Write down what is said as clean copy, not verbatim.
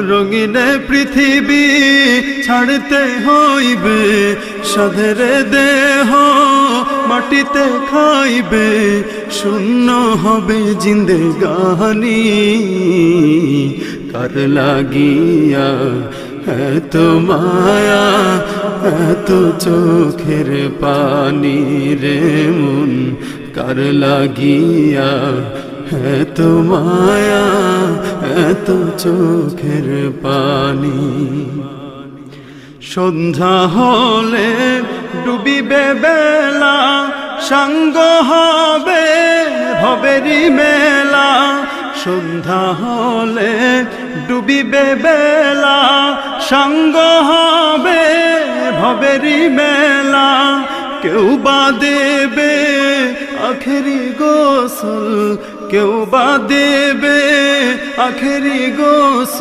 রঙিন পৃথিবী ছাড়তে হইবে, সাধের দেহ মাটিতে খাইবে, শূন্য হবে জিন্দেগানি। কার লাগিয়া এত মায়া, এত চোখের পানি রে মন, কার লাগিয়া এত মায়া, এত চোখের পানি। সন্ধ্যা হলে ডুবিবে বেলা, সাঙ্গ হবে ভবেরি মেলা। সন্ধ্যা হলে ডুবিবে বেলা, সাঙ্গ হবে ভবেরি মেলা। কেউ বা দেবে আখেরি গোসল, কেউ বা দেবে আখেরি গোসল।